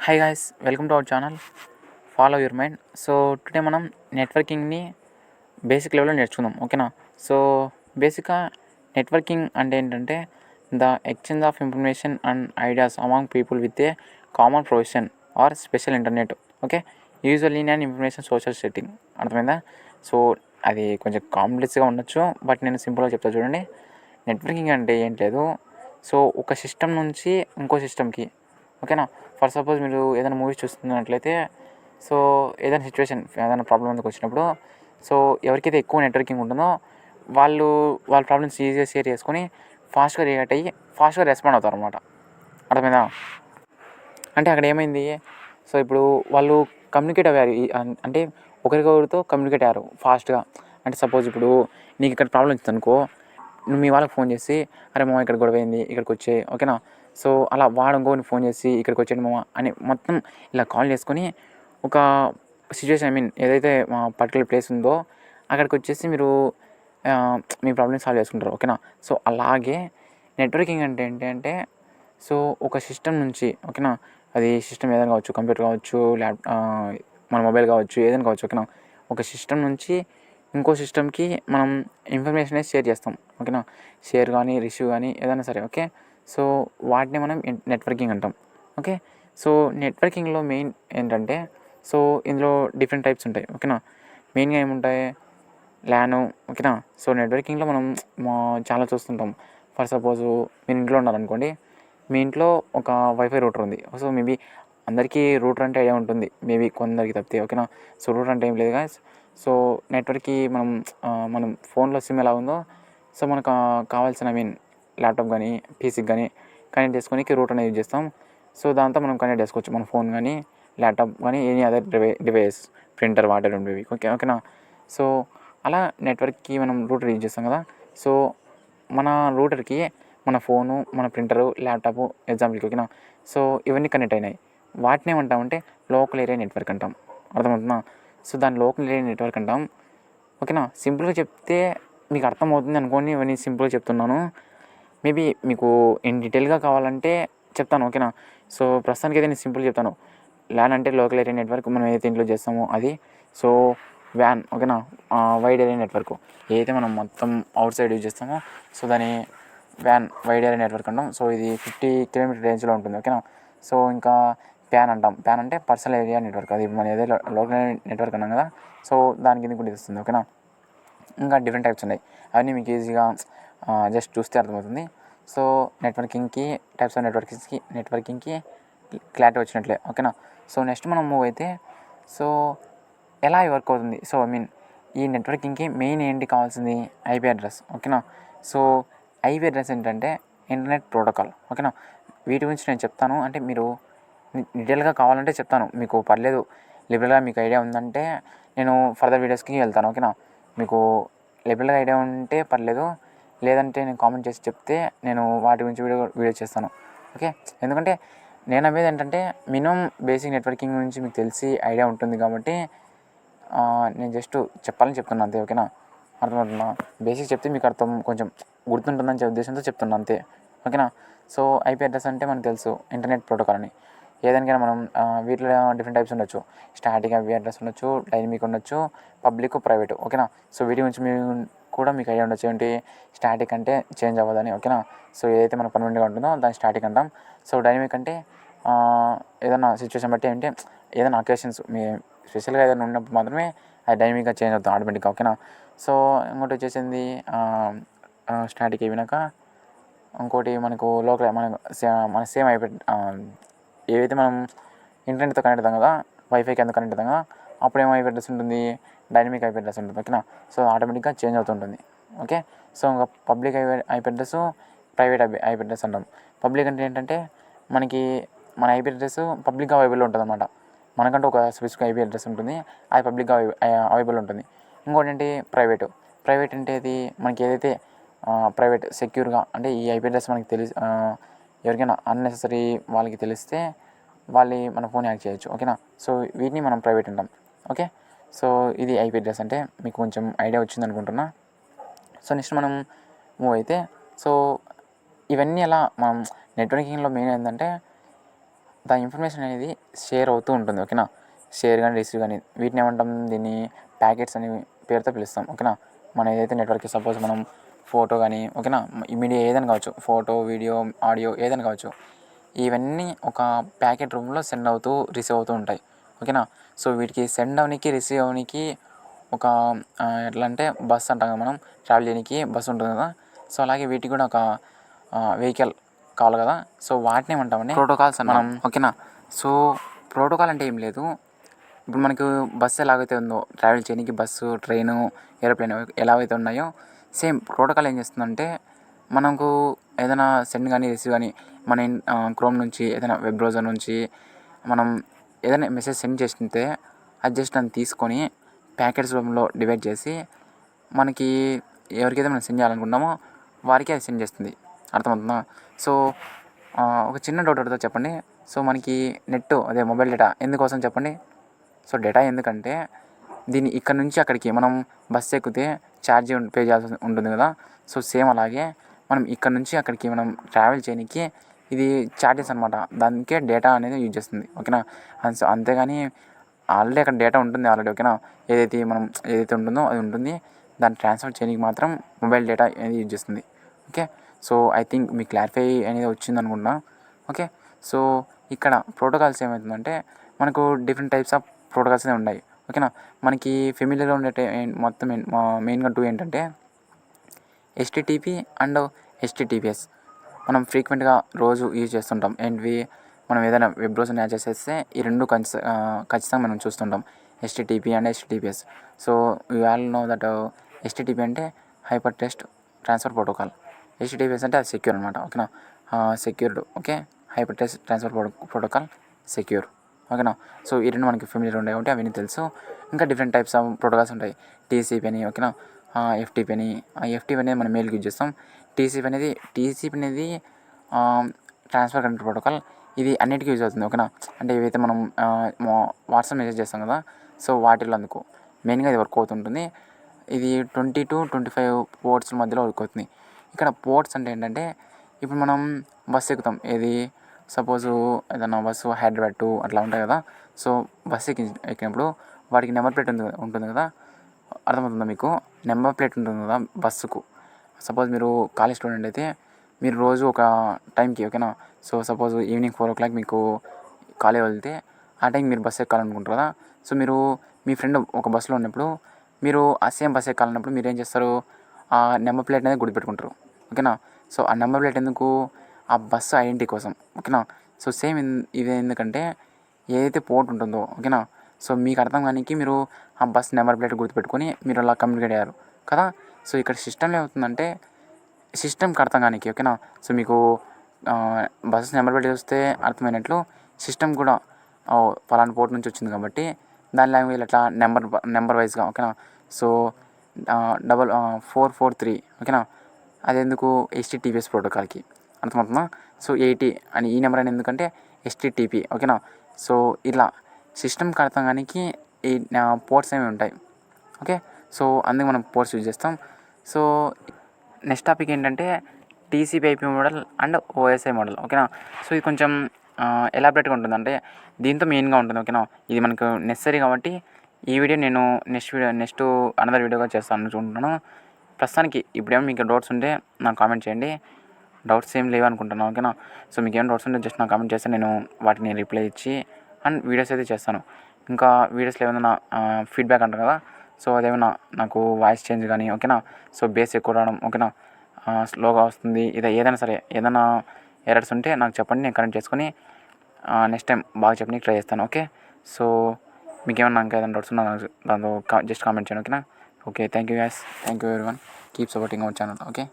Hi guys, welcome to our channel follow your mind. So today మనం నెట్వర్కింగ్ని basic లెవెల్లో నేర్చుకుందాం, ఓకేనా. సో బేసిక్గా నెట్వర్కింగ్ అంటే ఏంటంటే the exchange of information and ideas among people with a common profession or special internet. Okay, usually in information social setting. అర్థమైందా? సో అది కొంచెం కాంప్లెక్స్గా ఉండొచ్చు, బట్ నేను సింపుల్గా చెప్తా చూడండి. నెట్వర్కింగ్ అంటే ఏం లేదు, సో ఒక సిస్టమ్ నుంచి ఇంకో సిస్టమ్కి, ఓకేనా. ఫర్ సపోజ్ మీరు ఏదైనా మూవీస్ చూస్తున్నట్లయితే, సో ఏదైనా సిచ్యువేషన్, ఏదైనా ప్రాబ్లం ఎందుకు వచ్చినప్పుడు, సో ఎవరికైతే ఎక్కువ నెట్వర్కింగ్ ఉంటుందో వాళ్ళ ప్రాబ్లమ్స్ ఈజీగా షేర్ చేసుకొని ఫాస్ట్గా రియాక్ట్ అయ్యి ఫాస్ట్గా రెస్పాండ్ అవుతారు అనమాట. అర్థమైందా? అంటే అక్కడ ఏమైంది, సో ఇప్పుడు వాళ్ళు కమ్యూనికేట్ అయ్యారు, అంటే ఒకరికొకరితో కమ్యూనికేట్ అయ్యారు ఫాస్ట్గా. అంటే సపోజ్ ఇప్పుడు నీకు ఇక్కడ ప్రాబ్లం వచ్చింది అనుకో, నువ్వు మీ వాళ్ళకి ఫోన్ చేసి, అరే మామ ఇక్కడ గొడవ అయింది, ఇక్కడికి వచ్చే, ఓకేనా. సో అలా వాడు ఇంకోని ఫోన్ చేసి ఇక్కడికి వచ్చేయండి మామ అని మొత్తం ఇలా కాల్ చేసుకొని ఒక సిచ్యువేషన్, ఏదైతే పర్టికులర్ ప్లేస్ ఉందో అక్కడికి వచ్చేసి మీరు మీ ప్రాబ్లమ్ సాల్వ్ చేసుకుంటారు, ఓకేనా. సో అలాగే నెట్వర్కింగ్ అంటే ఏంటంటే, సో ఒక సిస్టమ్ నుంచి, ఓకేనా, అది సిస్టమ్ ఏదైనా కావచ్చు, కంప్యూటర్ కావచ్చు, మన మొబైల్ కావచ్చు, ఏదైనా కావచ్చు, ఓకేనా. ఒక సిస్టమ్ నుంచి ఇంకో సిస్టమ్కి మనం ఇన్ఫర్మేషన్ అనేది షేర్ చేస్తాం, ఓకేనా. షేర్ కానీ రిసీవ్ కానీ ఏదైనా సరే, ఓకే. సో వాటిని మనం నెట్వర్కింగ్ అంటాం, ఓకే. సో నెట్వర్కింగ్లో మెయిన్ ఏంటంటే, సో ఇందులో డిఫరెంట్ టైప్స్ ఉంటాయి, ఓకేనా. మెయిన్గా ఏముంటాయి, ల్యాను, ఓకేనా. సో నెట్వర్కింగ్లో మనం చాలా చూస్తుంటాం. ఫర్ సపోజు మీరు ఇంట్లో ఉన్నారనుకోండి, మీ ఇంట్లో ఒక వైఫై రూటర్ ఉంది. సో మేబీ అందరికీ రూటర్ అంటే ఐడియా ఉంటుంది, మేబీ కొందరికి తప్పితే, ఓకేనా. సో రూటర్ అంటే ఏం లేదు గాయ్స్. సో నెట్వర్క్కి మనం ఫోన్లో సిమ్ ఎలా ఉందో, సో మనకు కావాల్సిన ల్యాప్టాప్ కానీ పీసీకి కానీ కనెక్ట్ చేసుకోనికి రూటర్ అనేది యూజ్ చేస్తాం. సో దాంతో మనం కనెక్ట్ చేసుకోవచ్చు మన ఫోన్ కానీ ల్యాప్టాప్ కానీ any other device, printer, water ఉండేవి, ఓకేనా. సో అలా నెట్వర్క్కి మనం రూటర్ యూజ్ చేస్తాం కదా. సో మన రూటర్కి మన ఫోను, మన ప్రింటరు, ల్యాప్టాప్ ఎగ్జాంపుల్కి, ఓకేనా. సో ఇవన్నీ కనెక్ట్ అయినాయి. వాటిని ఏమంటామంటే లోకల్ ఏరియా నెట్వర్క్ అంటాం. అర్థమవుతుందా? సో దాని లోకల్ ఏరియా నెట్వర్క్ అంటాం, ఓకేనా. సింపుల్గా చెప్తే మీకు అర్థమవుతుంది అనుకోని ఇవన్నీ సింపుల్గా చెప్తున్నాను. మేబీ మీకు ఇన్ డీటెయిల్గా కావాలంటే చెప్తాను, ఓకేనా. సో ప్రస్తుతానికి అయితే నేను సింపుల్ చెప్తాను. ల్యాన్ అంటే లోకల్ ఏరియా నెట్వర్క్, మనం ఏదైతే ఇంట్లో చేస్తామో అది. సో వ్యాన్, ఓకేనా, వైడ్ ఏరియా నెట్వర్క్, ఏదైతే మనం మొత్తం అవుట్ సైడ్ యూజ్ చేస్తామో సో దాని వైడ్ ఏరియా నెట్వర్క్ అంటాం. సో ఇది 50 కిలోమీటర్ రేంజ్లో ఉంటుంది, ఓకేనా. సో ఇంకా ప్యాన్ అంటాం. ప్యాన్ అంటే పర్సనల్ ఏరియా నెట్వర్క్, అది మన ఏదైతే లోకల్ నెట్వర్క్ అన్నాం కదా, సో దాని కింద కూడా వస్తుంది, ఓకేనా. ఇంకా డిఫరెంట్ టైప్స్ ఉన్నాయి, అవన్నీ మీకు ఈజీగా జస్ట్ చూస్తే అర్థమవుతుంది. సో టైప్స్ ఆఫ్ నెట్వర్కింగ్కి క్లారిటీ వచ్చినట్లే, ఓకేనా. సో నెక్స్ట్ మనం మూవ్ అయితే, సో ఎలా వర్క్ అవుతుంది. సో ఈ నెట్వర్కింగ్కి మెయిన్ ఏంటి కావాల్సింది, ఐపీ అడ్రస్, ఓకేనా. సో ఐపీ అడ్రస్ ఏంటంటే ఇంటర్నెట్ ప్రోటోకాల్, ఓకేనా. వీటి గురించి నేను చెప్తాను, అంటే మీరు డీటెయిల్గా కావాలంటే చెప్తాను, మీకు పర్లేదు, లిబరల్గా మీకు ఐడియా ఉందంటే నేను ఫర్దర్ వీడియోస్కి వెళ్తాను, ఓకేనా. మీకు లిబరల్గా ఐడియా ఉంటే పర్లేదు, లేదంటే నేను కామెంట్ చేసి చెప్తే నేను వాటి గురించి వీడియో చేస్తాను, ఓకే. ఎందుకంటే నేను అనేది ఏంటంటే మినిమం బేసిక్ నెట్వర్కింగ్ గురించి మీకు తెలిసి ఐడియా ఉంటుంది కాబట్టి నేను జస్ట్ చెప్పాలని చెప్తున్నా అంతే, ఓకేనా. అర్థమవుతుందా? బేసిక్ చెప్తే మీకు కొంచెం గుర్తుంటుందని ఉద్దేశంతో చెప్తున్నా అంతే, ఓకేనా. సో ఐపీ అడ్రస్ అంటే మనకు తెలుసు, ఇంటర్నెట్ ప్రోటోకాల్ అని. ఏదానికైనా మనం వీటిలో డిఫరెంట్ టైప్స్ ఉండొచ్చు. స్టాటిక్ ఐపీ అడ్రస్ ఉండొచ్చు, డైనమిక్ ఉండొచ్చు, పబ్లిక్, ప్రైవేట్, ఓకేనా. సో వీటి గురించి మీకు ఐడియా ఉండొచ్చు, ఏంటి స్టాటిక్ అంటే చేంజ్ అవ్వదని, ఓకేనా. సో ఏదైతే మనకు పర్మనెంట్గా ఉంటుందో దాన్ని స్టాటిక్ అంటాం. సో డైనమిక్ అంటే ఏదైనా సిచ్యువేషన్ బట్టి అంటే ఏదైనా అకేషన్స్ స్పెషల్గా ఏదైనా ఉన్నప్పుడు మాత్రమే అది డైనమిక్గా చేంజ్ అవుతుంది ఆటోమేటిక్గా, ఓకేనా. సో ఇంకోటి వచ్చేసింది స్టాటిక్ అయిపోయినాక ఇంకోటి మనకు లోకల్ మన సేమ్ అయిపోయి ఏవైతే మనం ఇంటర్నెట్తో కనెక్ట్ అవుతాం కదా, వైఫైకి ఎంత కనెక్ట్ అవుతాం కదా, అప్పుడు ఏం ఐపీ అడ్రస్ ఉంటుంది, డైనమిక్ ఐపీ అడ్రస్ ఉంటుంది, ఓకేనా. సో ఆటోమేటిక్గా చేంజ్ అవుతుంటుంది, ఓకే. సో ఇంకా public IP address, private IP address అంటాం. పబ్లిక్ అంటే ఏంటంటే మనకి మన ఐపీ అడ్రస్ పబ్లిక్గా అవైలబుల్ ఉంటుంది అనమాట. మనకంటూ ఒక స్పెసిఫిక్ ఐపీ అడ్రస్ ఉంటుంది, అది పబ్లిక్గా అవైలబుల్ ఉంటుంది. ఇంకోటి ఏంటి ప్రైవేట్ అంటే అది మనకి ఏదైతే ప్రైవేట్ సెక్యూర్గా, అంటే ఈ ఐపీ అడ్రస్ మనకి ఎవరికైనా అన్నెసెసరీ వాళ్ళకి తెలిస్తే వాళ్ళు మన ఫోన్ హ్యాక్ చేయొచ్చు, ఓకేనా. సో వీటిని మనం ప్రైవేట్ అంటాం, ఓకే. సో ఇది ఐపీ అడ్రస్ అంటే మీకు కొంచెం ఐడియా వచ్చింది అనుకుంటున్నా. సో నెక్స్ట్ మనం మూవ్ అయితే, సో ఇవన్నీ ఎలా మనం నెట్వర్కింగ్లో మెయిన్ ఏంటంటే దాని ఇన్ఫర్మేషన్ అనేది షేర్ అవుతూ ఉంటుంది. ఓకేనా, షేర్ కానీ రిసీవ్ కానీ వీటిని ఏమంటాం, దీన్ని ప్యాకెట్స్ అని పేరుతో పిలుస్తాం. ఓకేనా, మనం ఏదైతే నెట్వర్క్ సపోజ్ మనం ఫోటో కానీ ఓకేనా మీడియా ఏదైనా కావచ్చు, ఫోటో వీడియో ఆడియో ఏదైనా కావచ్చు, ఇవన్నీ ఒక ప్యాకెట్ రూమ్లో సెండ్ అవుతూ రిసీవ్ అవుతూ ఉంటాయి. ఓకేనా, సో వీటికి సెండ్ అవనికి రిసీవ్ అవనికి ఒక ఎట్లా అంటే బస్ అంటాం కదా, మనం ట్రావెల్ చేయడానికి బస్సు ఉంటుంది కదా, సో అలాగే వీటికి కూడా ఒక వెహికల్ కావాలి కదా, సో వాటిని ఏమంటామని ప్రోటోకాల్స్ మనం. ఓకేనా, సో ప్రోటోకాల్ అంటే ఏం లేదు, ఇప్పుడు మనకు బస్సు ఎలాగైతే ఉందో ట్రావెల్ చేయడానికి బస్సు, ట్రైను, ఏరోప్లేన్ ఎలాగైతే ఉన్నాయో సేమ్ ప్రోటోకాల్ ఏం చేస్తుందంటే మనకు ఏదైనా సెండ్ కానీ రిసీవ్ కానీ మన క్రోమ్ నుంచి ఏదైనా వెబ్ బ్రౌజర్ నుంచి మనం ఏదైనా మెసేజ్ సెండ్ చేస్తుంటే అది జస్ట్ దాన్ని తీసుకొని ప్యాకెట్స్ రూపంలో డివైడ్ చేసి మనకి ఎవరికైతే మనం సెండ్ చేయాలనుకుంటామో వారికి అది సెండ్ చేస్తుంది. అర్థమవుతుందా? సో ఒక చిన్న డౌట్ అడుగుతా చెప్పండి. సో మనకి నెట్ అదే మొబైల్ డేటా ఎందుకోసం చెప్పండి? సో డేటా ఎందుకంటే దీన్ని ఇక్కడ నుంచి అక్కడికి మనం బస్సు ఎక్కితే ఛార్జ్ పే చేయాల్సి ఉంటుంది కదా, సో సేమ్ అలాగే మనం ఇక్కడ నుంచి అక్కడికి మనం ట్రావెల్ చేయడానికి ఇది ఛార్జెస్ అనమాట, దానికే డేటా అనేది యూజ్ చేస్తుంది. ఓకేనా, అంతేగాని ఆల్రెడీ అక్కడ డేటా ఉంటుంది ఆల్రెడీ. ఓకేనా, ఏదైతే ఉంటుందో అది ఉంటుంది, దాన్ని ట్రాన్స్ఫర్ చేయడానికి మాత్రం మొబైల్ డేటా అనేది యూజ్ చేస్తుంది. ఓకే, సో ఐ థింక్ మీకు క్లారిఫై అనేది వచ్చింది అనుకుంటున్నా. ఓకే, సో ఇక్కడ ప్రోటోకాల్స్ ఏమవుతుందంటే మనకు డిఫరెంట్ టైప్స్ ఆఫ్ ప్రోటోకాల్స్ అనేవి ఉన్నాయి. ఓకేనా, మనకి ఫెమిలియర్గా ఉండే మొత్తం మెయిన్గా 2 ఏంటంటే HTTP అండ్ HTTPS. మనం ఫ్రీక్వెంట్గా రోజు యూజ్ చేస్తుంటాం. ఏంటివి, మనం ఏదైనా వెబ్ బ్రౌజర్ని యాడ్ చేసేస్తే ఈ రెండు ఖచ్చితంగా మనం చూస్తుంటాం, HTTP and HTTPS. So you all know that HTTP అంటే hyper text transfer protocol, HTTPS అంటే అది సెక్యూర్ అనమాట. ఓకేనా, secured. Okay, hyper text transfer protocol secure. ఓకేనా, సో ఈ రెండు మనకి ఫెమిలియర్ ఉండే కాబట్టి అవన్నీ తెలుసు. ఇంకా డిఫరెంట్ టైప్స్ ఆఫ్ ప్రోటోకాల్స్ ఉంటాయి. TCP అని, ఓకేనా, FTP అని. FTP అనేది మనం మెయిల్కి యూజ్ చేస్తాం. TCP అనేది ట్రాన్స్ఫర్ కంట్రోల్ ప్రోటోకాల్. ఇది అన్నిటికీ యూజ్ అవుతుంది. ఓకేనా, అంటే ఏవైతే మనం వాట్సాప్ మెసేజ్ చేస్తాం కదా, సో వాటిలో అందుకు మెయిన్గా ఇది వర్క్ అవుతుంటుంది. ఇది 20 to 25 పోర్ట్స్ మధ్యలో వర్క్ అవుతుంది. ఇక్కడ పోర్ట్స్ అంటే ఏంటంటే ఇప్పుడు మనం బస్సు ఎక్కుతాం, ఏది సపోజు ఏదైనా బస్సు హైదరాబాద్ టు అట్లా ఉంటాయి కదా, సో బస్సు ఎక్కినప్పుడు వాటికి నెంబర్ ప్లేట్ ఉంటుంది కదా, అర్థమవుతుందా మీకు? నెంబర్ ప్లేట్ ఉంటుంది కదా బస్సుకు. సపోజ్ మీరు కాలేజ్ స్టూడెంట్ అయితే మీరు రోజు ఒక టైంకి, ఓకేనా, సో సపోజ్ ఈవినింగ్ 4 o'clock మీకు కాలేజ్ వెళ్తే ఆ టైంకి మీరు బస్సు ఎక్కాలనుకుంటారు కదా, సో మీరు మీ ఫ్రెండ్ ఒక బస్సులో ఉన్నప్పుడు మీరు ఆ సేమ్ బస్సు ఎక్కాలన్నప్పుడు మీరు ఏం చేస్తారు, ఆ నెంబర్ ప్లేట్ అనేది గుర్తుపెట్టుకుంటారు. ఓకేనా, సో ఆ నెంబర్ ప్లేట్ ఎందుకు, ఆ బస్సు ఐడెంటిటీ కోసం. ఓకేనా, సో సేమ్ ఇది ఎందుకంటే ఏదైతే పోర్ట్ ఉంటుందో, ఓకేనా, సో మీకు అర్థం కానీ మీరు ఆ బస్ నెంబర్ ప్లేట్ గుర్తుపెట్టుకొని మీరు అలా కమ్యూనికేట్ అయ్యారు కదా. సో ఇక్కడ సిస్టంలో ఏమవుతుందంటే సిస్టమ్కి అర్థం కానీ, ఓకేనా, సో మీకు బస్సు నెంబర్ ప్లేట్ చూస్తే అర్థమైనట్లు సిస్టమ్ కూడా పలానా పోర్ట్ నుంచి వచ్చింది కాబట్టి దాని లాంగ్వేజ్ అట్లా నెంబర్ వైజ్గా. ఓకేనా, సో 443. ఓకేనా, అదెందుకు HTTPS ప్రోటోకాల్కి. అర్థమవుతుందా? సో 80 అని ఈ నెంబర్ అని ఎందుకంటే HTTP. ఓకేనా, సో ఇలా సిస్టమ్కి అర్థం కానీ ఈ పోర్ట్స్ అనేవి ఉంటాయి. ఓకే, సో అందుకు మనం పోర్ట్స్ యూజ్ చేస్తాం. సో నెక్స్ట్ టాపిక్ ఏంటంటే TCP/IP model and OSI model. ఓకేనా, సో ఇది కొంచెం ఎలాబరేట్గా ఉంటుంది, అంటే దీంతో మెయిన్గా ఉంటుంది. ఓకేనా, ఇది మనకు నెసరీ కాబట్టి ఈ వీడియో నేను నెక్స్ట్ అనదర్ వీడియోగా చేస్తాను అనుకుంటున్నాను. ప్రస్తుతానికి ఇప్పుడేమో మీకు డౌట్స్ ఉంటే నాకు కామెంట్ చేయండి. డౌట్స్ ఏం లేవు అనుకుంటున్నాను. ఓకేనా, సో మీకు ఏమైనా డౌట్స్ ఉంటే జస్ట్ నాకు కామెంట్ చేస్తే నేను వాటిని రిప్లై ఇచ్చి అండ్ వీడియోస్ అయితే చేస్తాను. ఇంకా వీడియోస్లో ఏమైనా ఫీడ్బ్యాక్ అంటారు కదా, సో అదేమైనా నాకు వాయిస్ చేంజ్ కానీ, ఓకేనా, సో బేస్ ఎక్కువ రావడం, ఓకేనా, స్లోగా వస్తుంది, ఏదైనా సరే ఏదైనా ఎర్రర్స్ ఉంటే నాకు చెప్పండి, నేను కరెక్ట్ చేసుకొని నెక్స్ట్ టైం బాగా చెప్పడానికి ట్రై చేస్తాను. ఓకే, సో మీకు ఏమన్నా ఇంకా ఏదైనా డౌట్స్ ఉన్నా దాంతో జస్ట్ కామెంట్ చేయండి. ఓకేనా, okay, thank you guys, thank you everyone, keep supporting our channel. Okay.